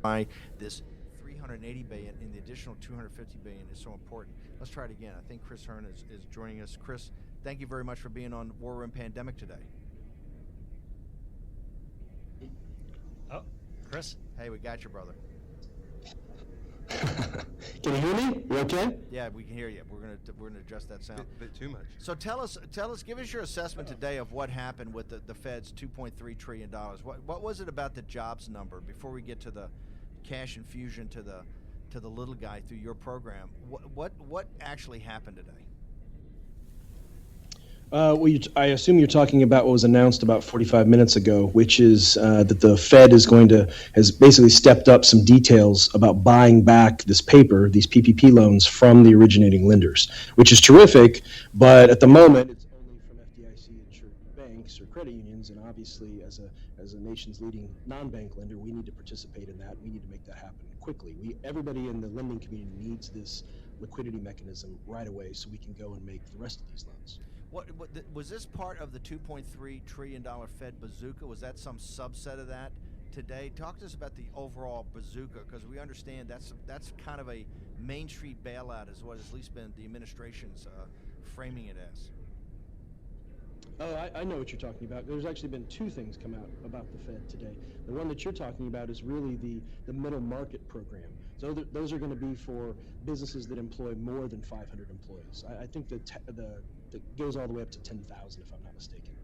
why this 380 billion and the additional 250 billion is so important. Let's try it again. I think Chris Hearn is joining us. Chris, thank you very much for being on War Room Pandemic today. Oh, Chris? Hey, we got you, brother. Can you hear me? You okay? Yeah, we can hear you. We're gonna adjust that sound. Bit too much. So tell us, give us your assessment today of what happened with the Fed's $2.3 trillion. What was it about the jobs number before we get to the cash infusion to the little guy through your program? What actually happened today? I assume you're talking about what was announced about 45 minutes ago, which is that the Fed has basically stepped up some details about buying back this paper, these PPP loans from the originating lenders, which is terrific. But at the moment, it's only from FDIC-insured banks or credit unions, and obviously, as a nation's leading non-bank lender, we need to participate in that. We need to make that happen quickly. Everybody in the lending community needs this liquidity mechanism right away, so we can go and make the rest of these loans. What was this part of the $2.3 trillion Fed bazooka? Was that some subset of that today? Talk to us about the overall bazooka, because we understand that's kind of a Main Street bailout, is what has at least been the administration's framing it as. Oh, I know what you're talking about. There's actually been two things come out about the Fed today. The one that you're talking about is really the middle market program. So those are going to be for businesses that employ more than 500 employees. I think that goes all the way up to 10,000, if I'm not mistaken.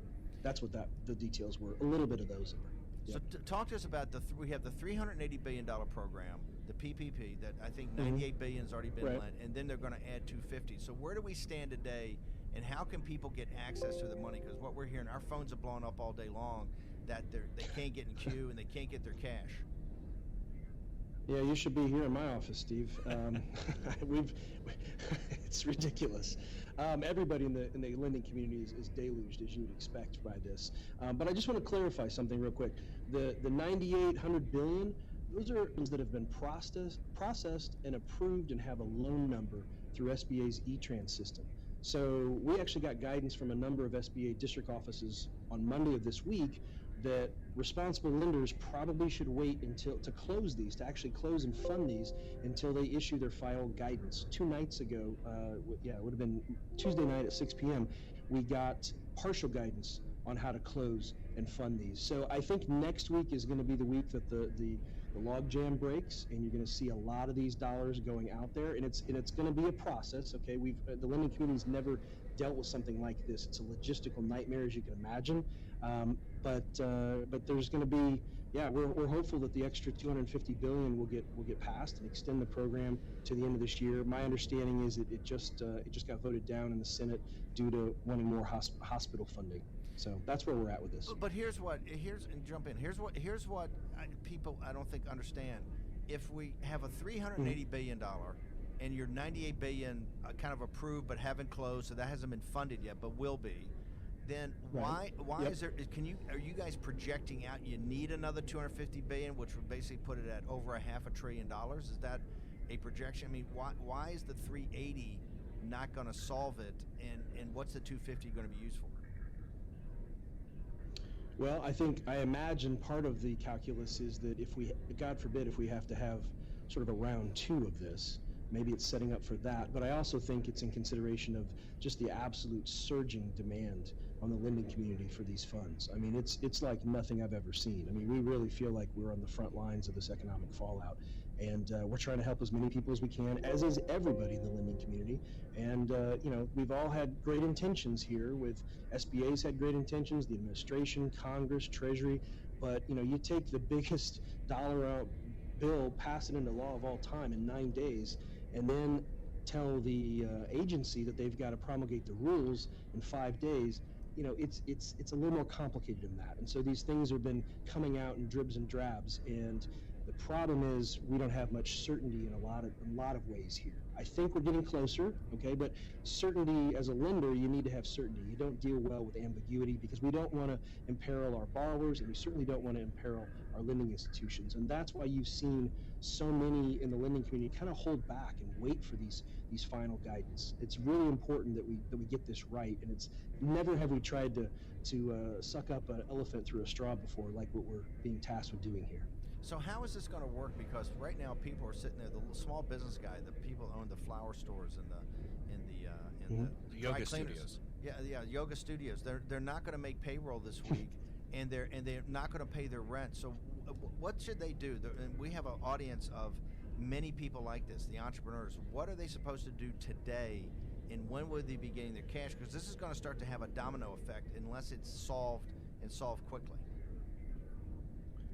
That's what the details were. A little bit of those are. Yep. So talk to us about we have the $380 billion program, the PPP, that I think 98 billion has already been lent, and then they're going to add 250. So where do we stand today, and how can people get access to the money? Because what we're hearing, our phones are blowing up all day long, that they can't get in queue and they can't get their cash. Yeah, you should be here in my office, Steve. It's ridiculous. Everybody in the lending community is deluged, as you would expect by this. But I just want to clarify something real quick. The 9,800 billion, those are loans that have been processed and approved and have a loan number through SBA's E-Trans system. So we actually got guidance from a number of SBA district offices on Monday of this week that responsible lenders probably should wait to actually close and fund these until they issue their final guidance. 2 nights ago, it would have been Tuesday night at 6 p.m., we got partial guidance on how to close and fund these. So I think next week is going to be the week that the log jam breaks, and you're going to see a lot of these dollars going out there, and it's going to be a process. Okay, the lending community's never dealt with something like this. It's a logistical nightmare, as you can imagine. But there's going to be, we're hopeful that the extra 250 billion will get passed and extend the program to the end of this year. My understanding is it just got voted down in the Senate due to wanting more hospital funding. So that's where we're at with this. But here's what people I don't think understand. If we have a $380 billion and your 98 billion kind of approved but haven't closed, so that hasn't been funded yet, but will be, then why is there? Are you guys projecting out you need another 250 billion, which would basically put it at over $500 billion? Is that a projection? I mean, why is the 380 not going to solve it, and what's the 250 going to be used for? Well, I imagine part of the calculus is that if we, God forbid, if we have to have sort of a round 2 of this, maybe it's setting up for that. But I also think it's in consideration of just the absolute surging demand on the lending community for these funds. I mean, it's like nothing I've ever seen. I mean, we really feel like we're on the front lines of this economic fallout. And we're trying to help as many people as we can, as is everybody in the lending community. And, we've all had great intentions here. With SBA's had great intentions, the administration, Congress, Treasury. But, you take the biggest dollar out bill, pass it into law of all time in 9 days, and then tell the agency that they've got to promulgate the rules in 5 days. It's a little more complicated than that. And so these things have been coming out in dribs and drabs. And the problem is we don't have much certainty in a lot of ways here. I think we're getting closer, okay? But certainty, as a lender, you need to have certainty. You don't deal well with ambiguity, because we don't want to imperil our borrowers, and we certainly don't want to imperil our lending institutions. And that's why you've seen so many in the lending community kind of hold back and wait for these final guidance. It's really important that we get this right, and it's never have we tried to suck up an elephant through a straw before, like what we're being tasked with doing here. So how is this going to work? Because right now people are sitting there. The small business guy, the people who own the flower stores and the dry Yoga cleaners. studios. Yeah, yoga studios. They're not going to make payroll this week, and they're not going to pay their rent. So what should they do? And we have an audience of many people like this, the entrepreneurs. What are they supposed to do today, and when will they be getting their cash? Because this is going to start to have a domino effect unless it's solved and solved quickly.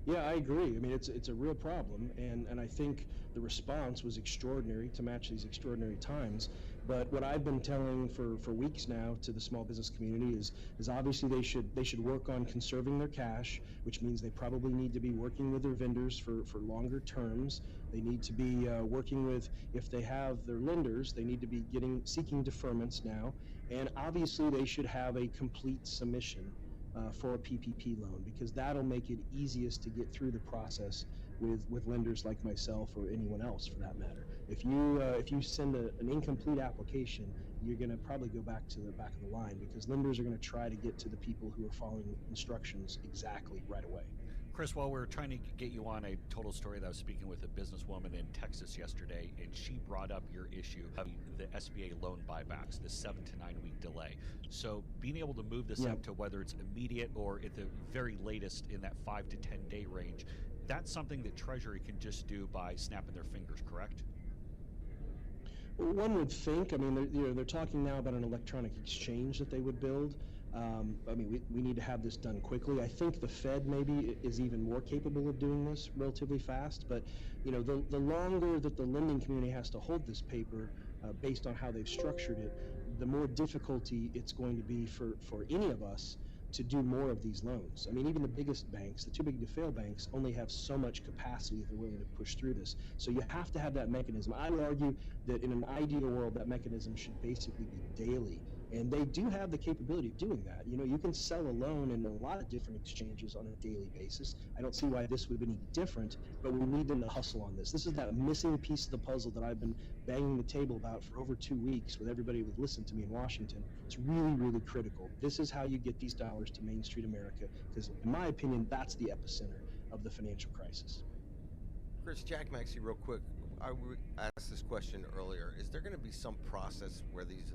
Yeah, I agree. I mean, it's a real problem, and I think the response was extraordinary to match these extraordinary times. But what I've been telling for weeks now to the small business community is obviously they should work on conserving their cash, which means they probably need to be working with their vendors for longer terms. They need to be working with, if they have their lenders, they need to be seeking deferments now, and obviously they should have a complete submission for a PPP loan, because that'll make it easiest to get through the process with lenders like myself or anyone else for that matter. If you send an incomplete application, you're going to probably go back to the back of the line, because lenders are going to try to get to the people who are following instructions exactly right away. Chris, while we're trying to get you on a total story, that I was speaking with a businesswoman in Texas yesterday, and she brought up your issue of the SBA loan buybacks, the 7 to 9 week delay. So being able to move this up to whether it's immediate or at the very latest in that 5 to 10 day range, that's something that Treasury can just do by snapping their fingers, correct? Well, one would think. I mean, they're talking now about an electronic exchange that they would build. I mean, we need to have this done quickly. I think the Fed maybe is even more capable of doing this relatively fast. But the longer that the lending community has to hold this paper, based on how they've structured it, the more difficulty it's going to be for any of us to do more of these loans. I mean, even the biggest banks, the too big to fail banks, only have so much capacity that they're willing to push through this. So you have to have that mechanism. I would argue that in an ideal world, that mechanism should basically be daily. And they do have the capability of doing that. You can sell a loan in a lot of different exchanges on a daily basis. I don't see why this would be any different, but we need them to hustle on this. This is that missing piece of the puzzle that I've been banging the table about for over 2 weeks with everybody who would listen to me in Washington. It's really, really critical. This is how you get these dollars to Main Street America, because in my opinion, that's the epicenter of the financial crisis. Chris, Jack Maxey, real quick. I asked this question earlier. Is there going to be some process where these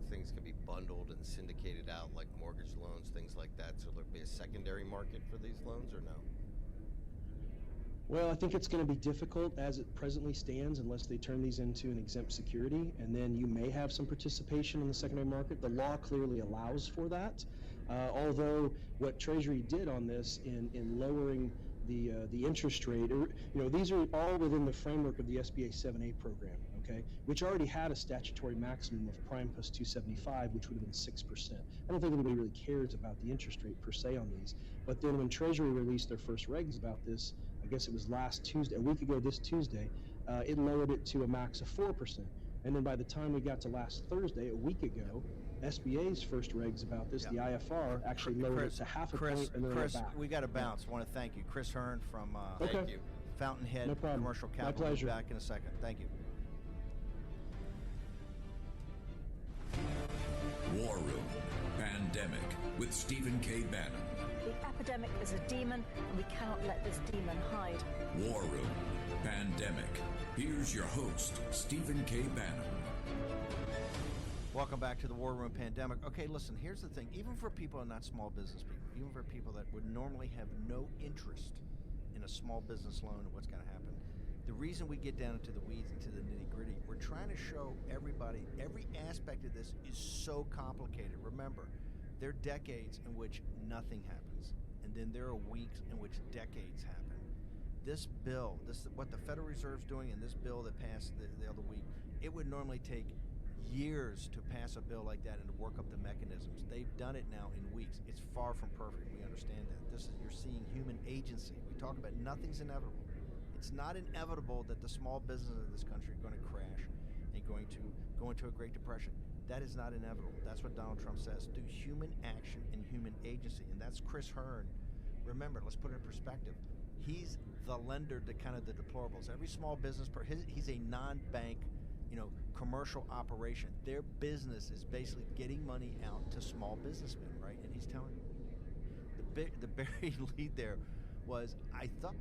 things can be bundled and syndicated out, like mortgage loans, things like that, so there'll be a secondary market for these loans, or no? Well, I think it's going to be difficult as it presently stands unless they turn these into an exempt security, and then you may have some participation in the secondary market. The law clearly allows for that, although what Treasury did on this in lowering the interest rate, these are all within the framework of the SBA 7A program, okay, which already had a statutory maximum of prime plus 275, which would have been 6%. I don't think anybody really cares about the interest rate per se on these, but then when Treasury released their first regs about this, I guess it was last Tuesday, a week ago this Tuesday, it lowered it to a max of 4%. And then by the time we got to last Thursday, a week ago, SBA's first regs about this, the IFR, actually lowered it to half a point, and then Chris, back. we got to bounce. I want to thank you. Chris Hearn from Thank you. Fountainhead No problem. Commercial My Capital. pleasure. We'll be back in a second. Thank you. War Room Pandemic with Stephen K. Bannon. The epidemic is a demon, and we cannot let this demon hide. War Room Pandemic. Here's your host, Stephen K. Bannon. Welcome back to the War Room Pandemic. Okay, listen, here's the thing. Even for people who are not small business people, even for people that would normally have no interest in a small business loan and what's going to happen, the reason we get down into the weeds, into the nitty-gritty, we're trying to show everybody, every aspect of this is so complicated. Remember, there are decades in which nothing happens, and then there are weeks in which decades happen. This bill, what the Federal Reserve's doing in this bill that passed the other week, it would normally take years to pass a bill like that and to work up the mechanisms. They've done it now in weeks. It's far from perfect. We understand that. You're seeing human agency. We talk about nothing's inevitable. It's not inevitable that the small businesses of this country are going to crash and going to go into a Great Depression. That is not inevitable. That's what Donald Trump says. Do human action and human agency. And that's Chris Hearn. Remember, let's put it in perspective. He's the lender to kind of the deplorables. Every small business, he's a non-bank, commercial operation. Their business is basically getting money out to small businessmen, right? And he's telling you, the buried lead there was, I thought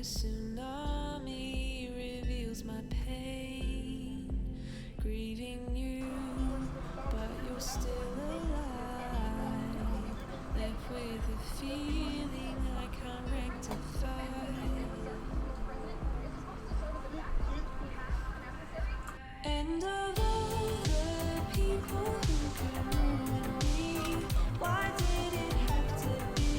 tsunami reveals my pain, grieving you, but you're still alive, left with a feeling I can't rectify. And of all the people who could ruin me, why did it have to be?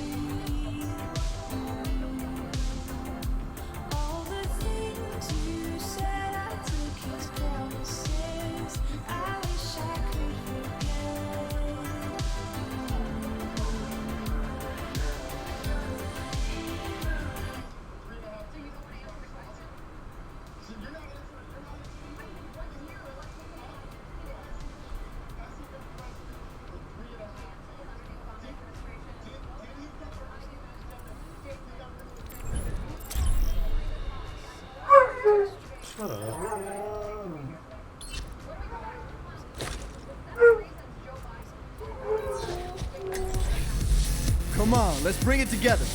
All the things you said I took as promises, I wish I could Shut up. Come on, let's bring it together.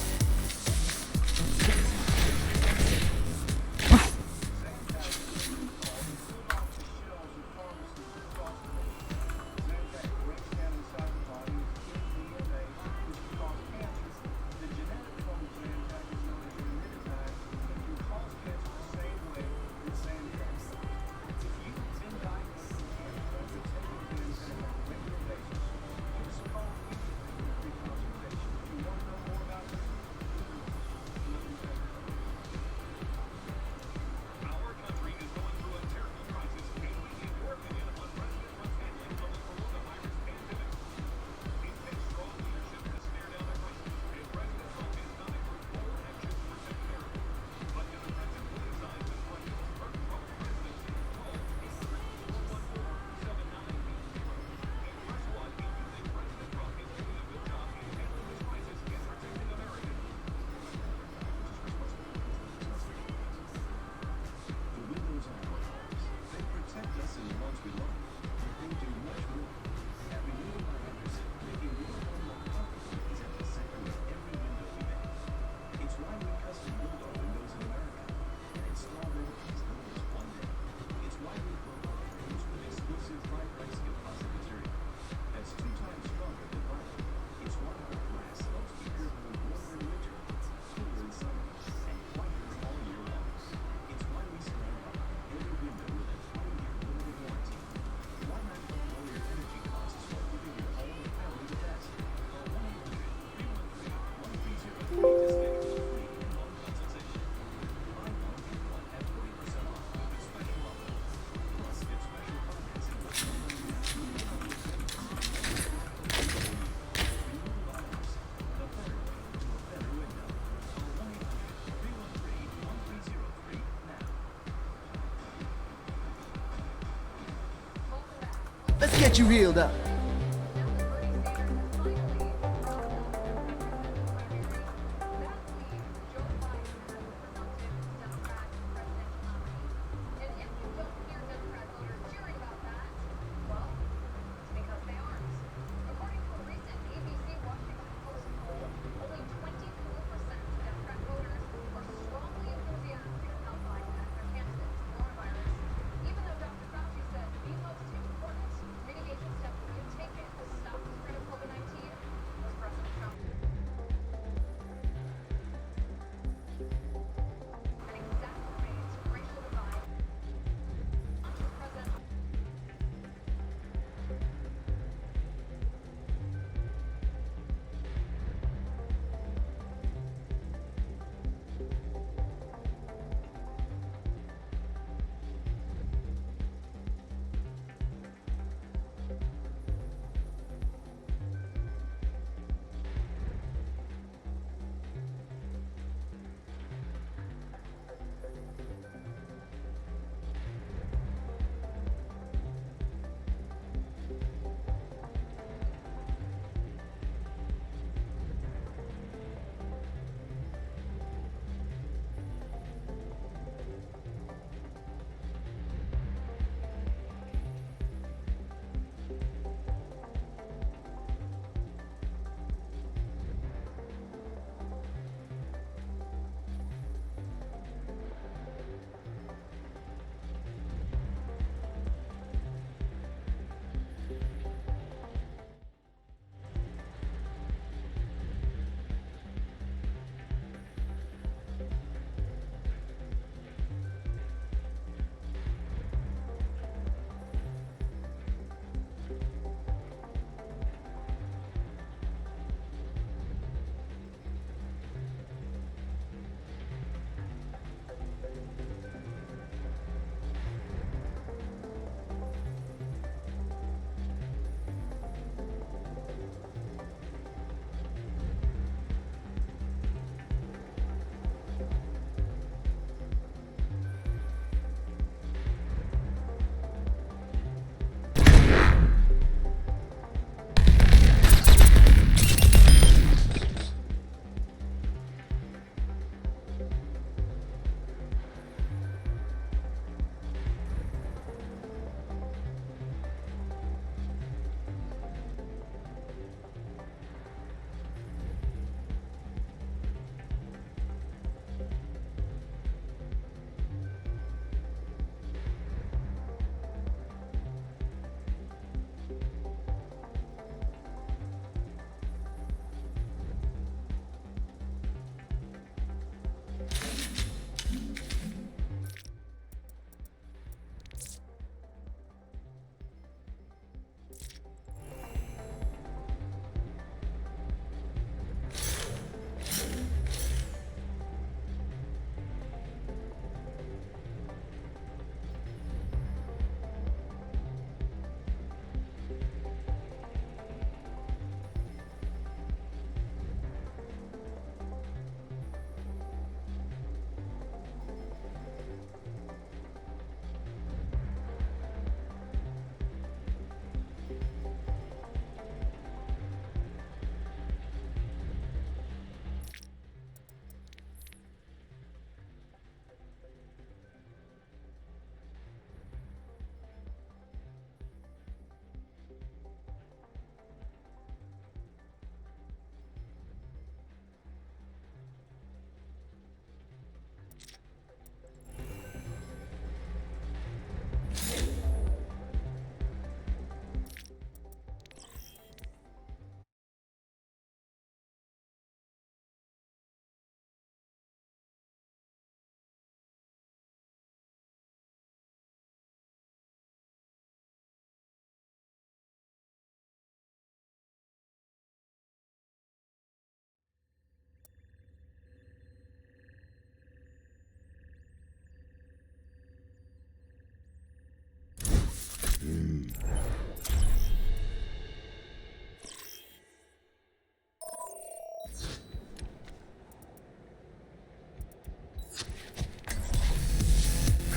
Let's get you healed up.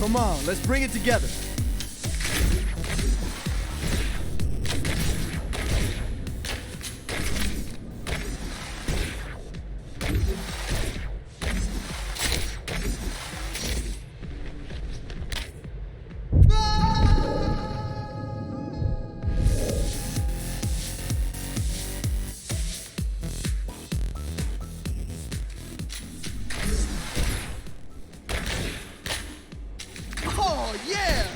Come on, let's bring it together. Oh, yeah!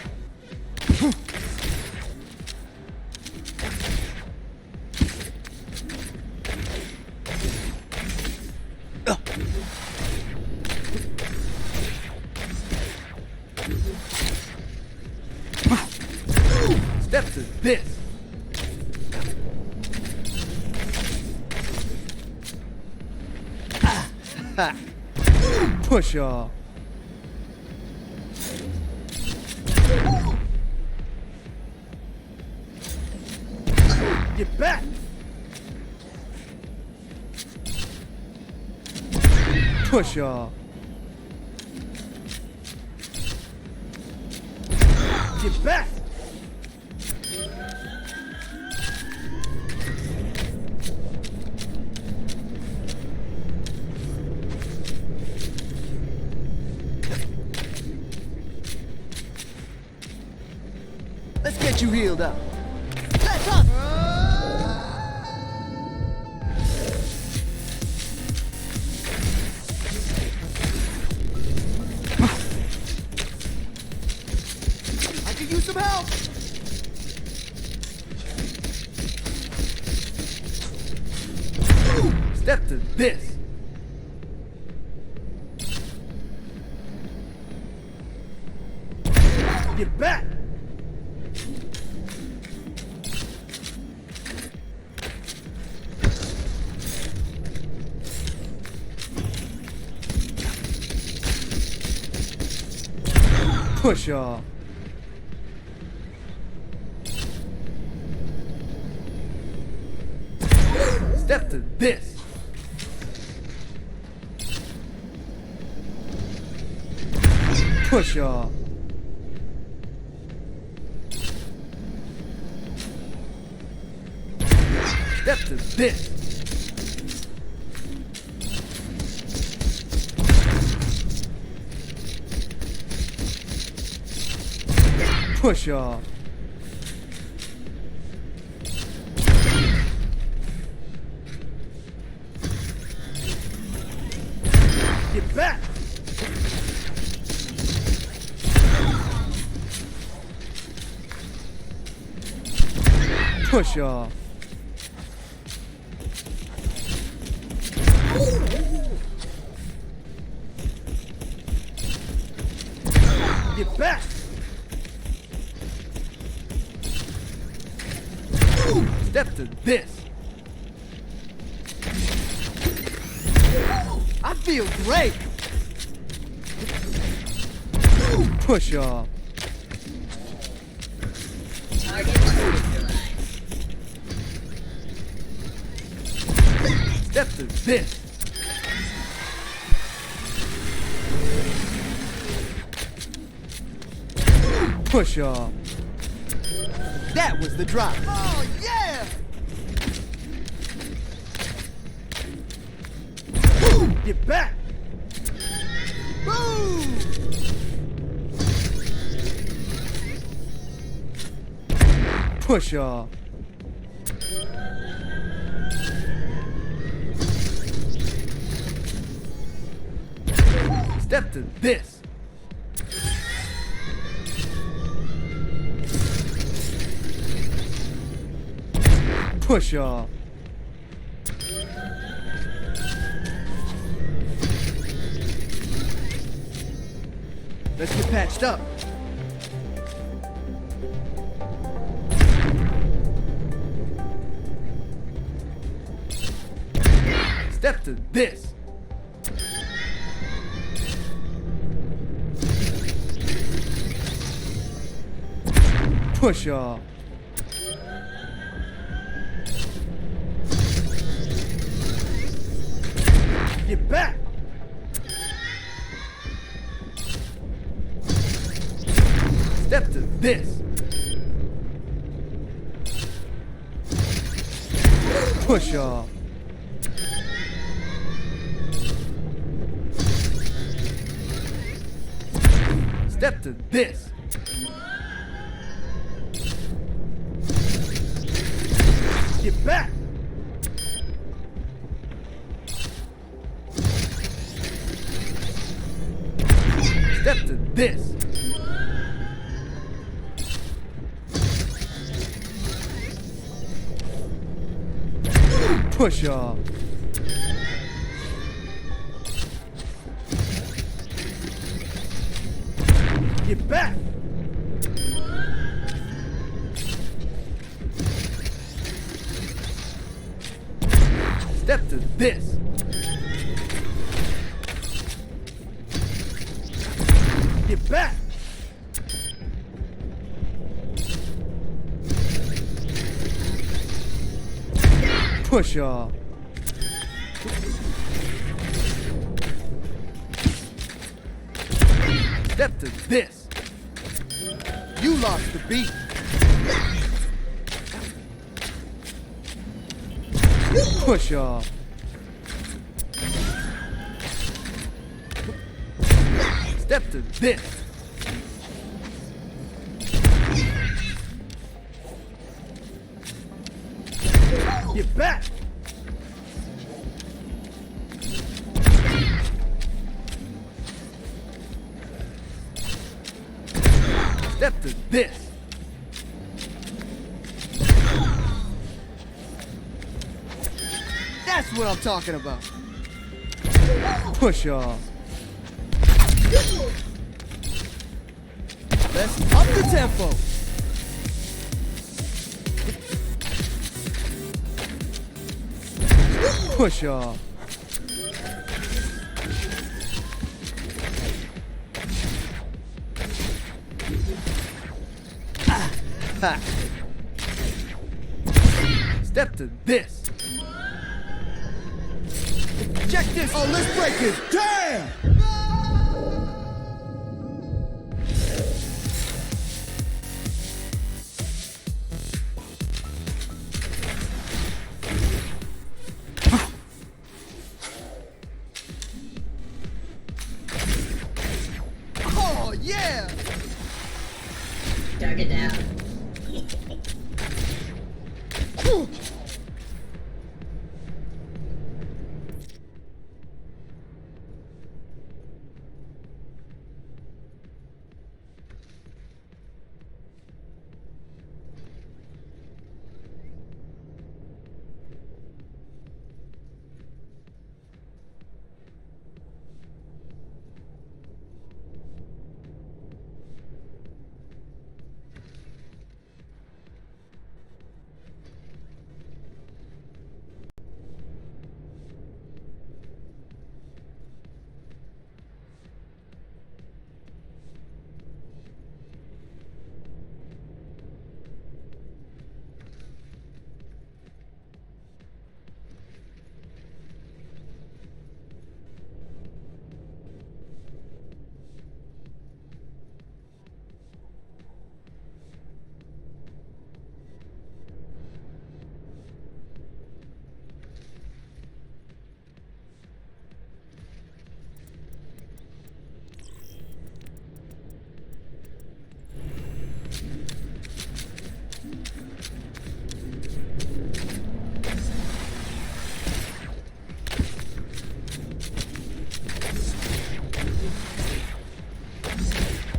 Step to this. Push off. Get back. Push off. Get back. Let's get you healed up. Let's up. I could use some help. Step to this. Get back. Push off. Step to this. Push off. Step to this. Push off. Get back. Push off. Get back. Step to this. I feel great. Push off. Step to this. Push off. That was the drop. Oh, yeah! Get back. Boom! Push off. Step to this. Push off. Let's get patched up. Step to this. Push off. Get back. Step to this. Push off. Step to this. Get back. Step to this. Push off. Get back. Step to this. Get back. Push off. Step to this. You lost the beat. Push off. Step to this. Get back. Step to this. That's what I'm talking about. Push off. Let's up the tempo. Push off. Ha. Step to this. Check this. Oh, let's break it. Damn! Oh, yeah! Dark it down.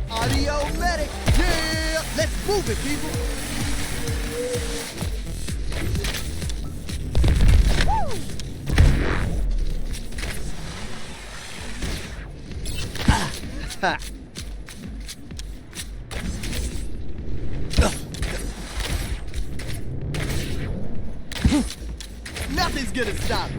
Audio medic. Yeah. Let's move it, people. Woo. Ha. Nothing's gonna stop it.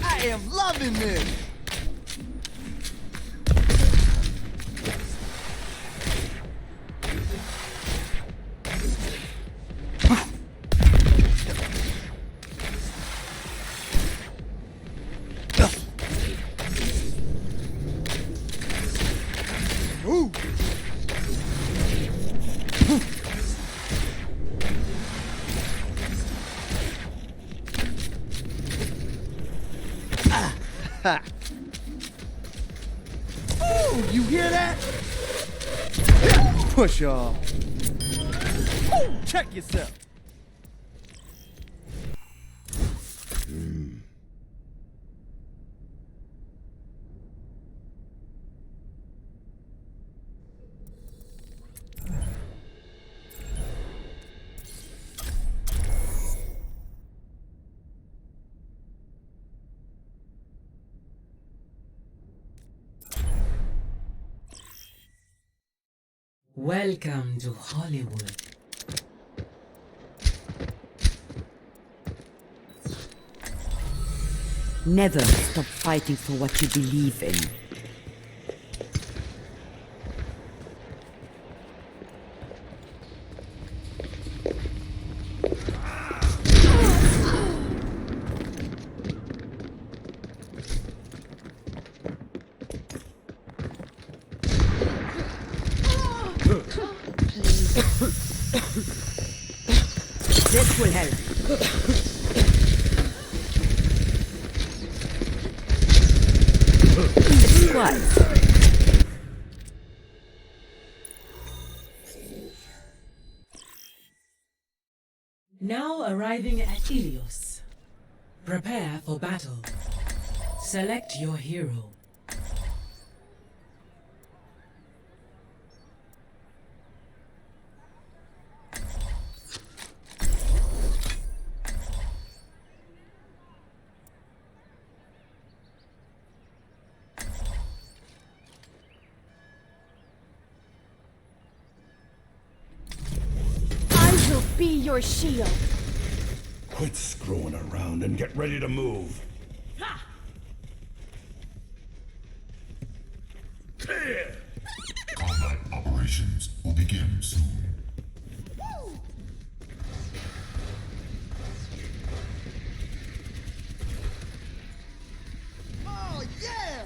I am loving this. Ha! Oh, you hear that? Push off. Oh, check yourself. Welcome to Hollywood. Never stop fighting for what you believe in. This will help. It's twice. Now arriving at Ilios. Prepare for battle. Select your hero. Be your shield. Quit screwing around and get ready to move. Combat operations will begin soon. Oh, yeah!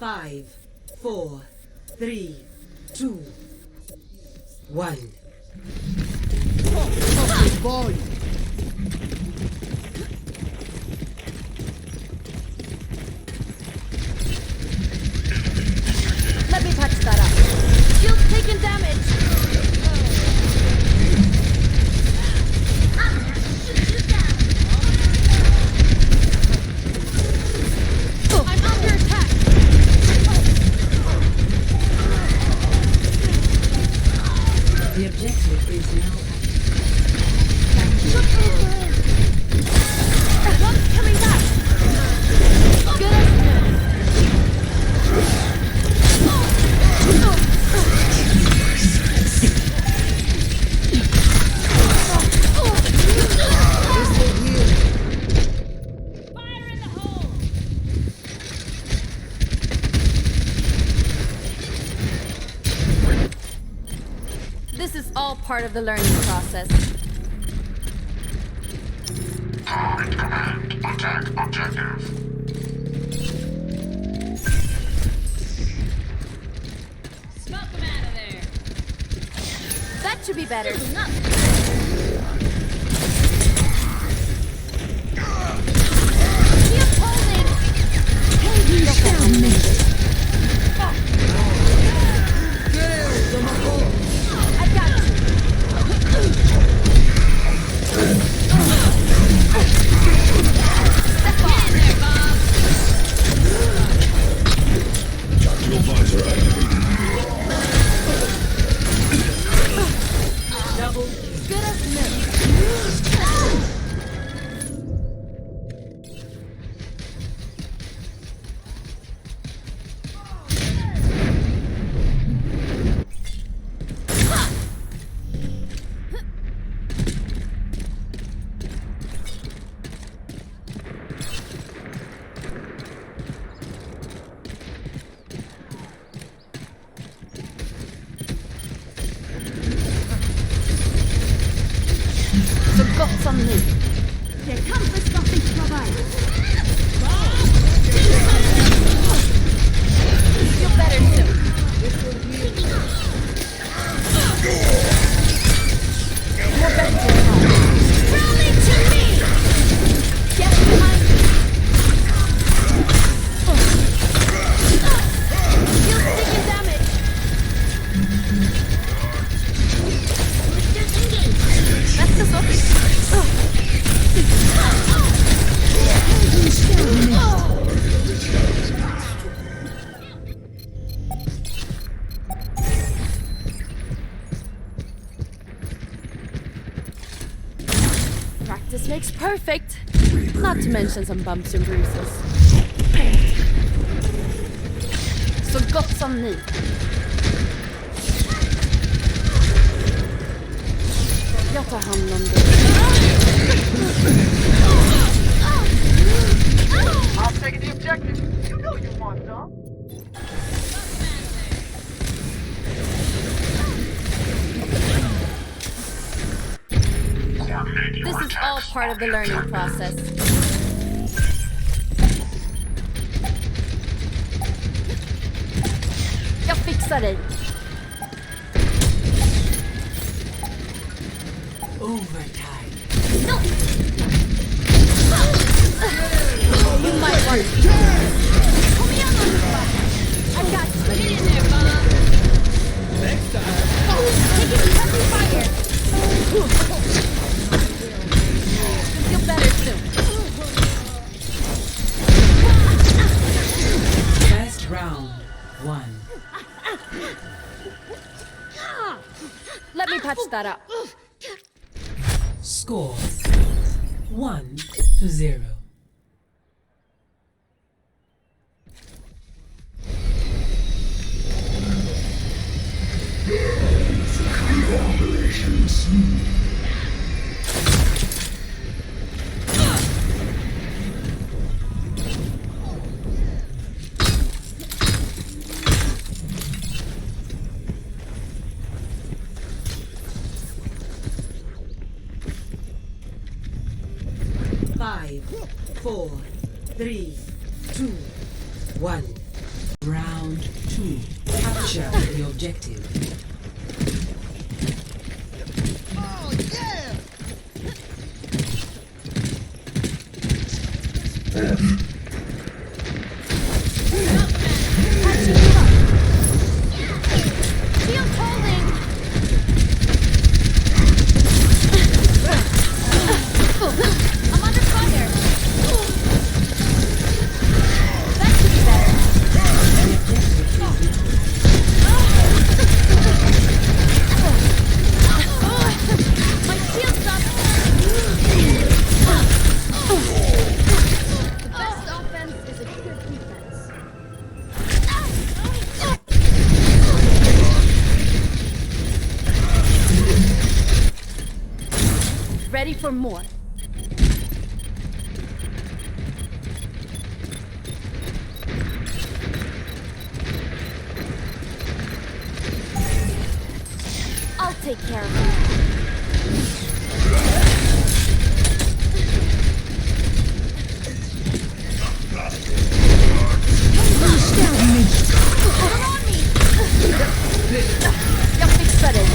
5, 4, 3, 2, 1. Volume. Let me patch that up. Shield taking damage. I'm under attack. The objective is now One's coming back. Good. Fire in the hole. This is all part of the learning process. Target command. Attack objective. Smoke them out of there. That should be better. Keep holding. I got Tactical visor activated. double. good as new. Forgot something. Here comes the something to provide. Feel better soon. More better. Rally to me. Get behind me. Practice makes perfect. Not to mention some bumps and bruises. Så gott som ny. Jag tar hand om det. I'll take the objective. You know you want some. This is all part of the learning process. Jag fixar dig. Overtime. No! You might want to. Pull me on, I got you. Get in there, Bob. Next time. Taking heavy fire. You'll feel better soon. First round, 1. Let me patch that up. Score 1-0. Congratulations. 5, 4, 3, 2, 1. Round 2. Capture the objective. Oh, yeah! Shield holding. I'm under fire. That should be better. My shield's up. The best offense is a good defense. Ready for more. I'll take care of you. They're on me. Jag fixar dig.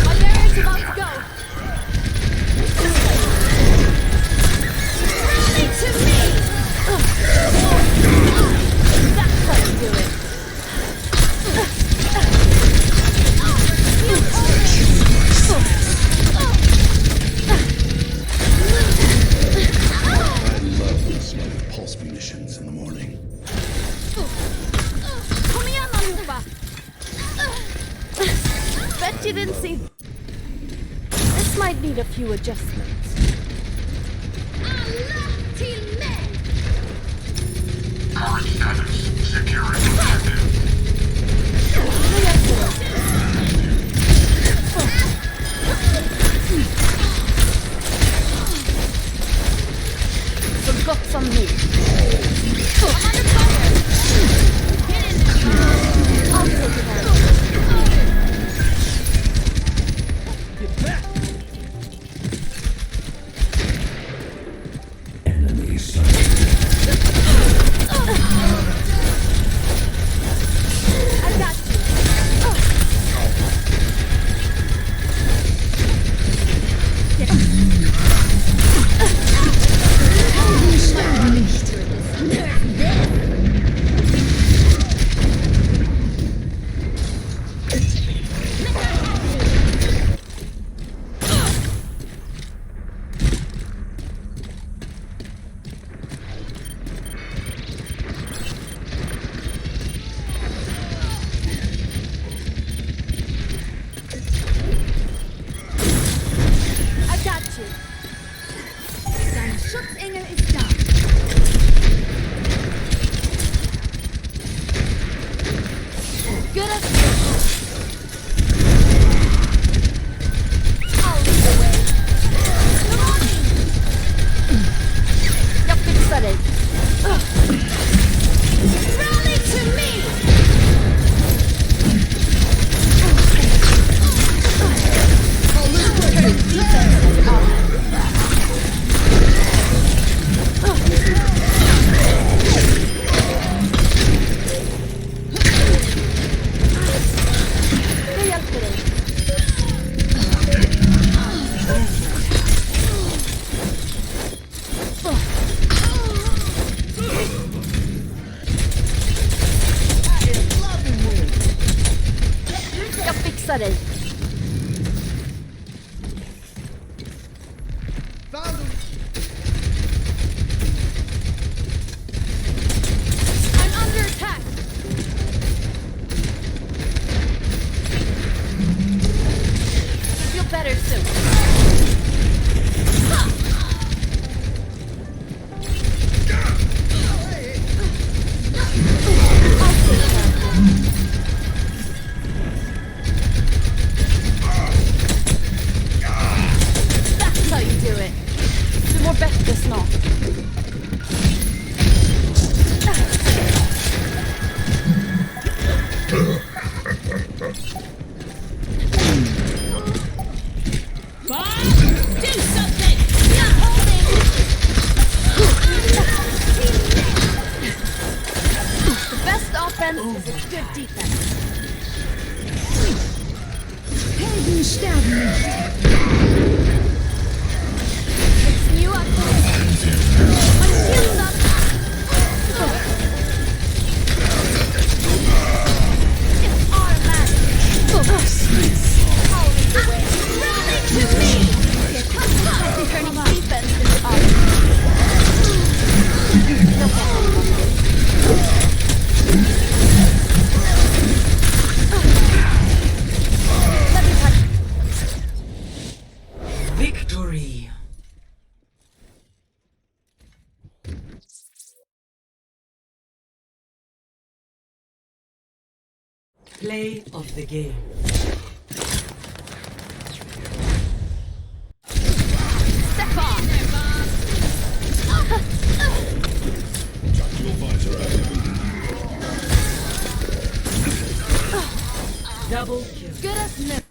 My barrier's about to go. Rally to me! That's how you do it. I love the smell of pulse munitions in the morning. Kom igen allihopa! Bet you didn't see... This might need a few adjustments. Alla till mig! Current status, securing objective. Så gott som nu. I'm under fire! Get in there! I'll take it out. Get back! Enemy sighted. sudden. Found him. I'm under attack. Feel better soon. That's how you do it. Du mår bättre snart. Do something! Not holding! The best offense is a good defense. It's new up there. My skill's up. It's automatic. I'll lead the way. Rally to me! Turning defense into Victory. Play of the game. Step off! Double kill. Good as new.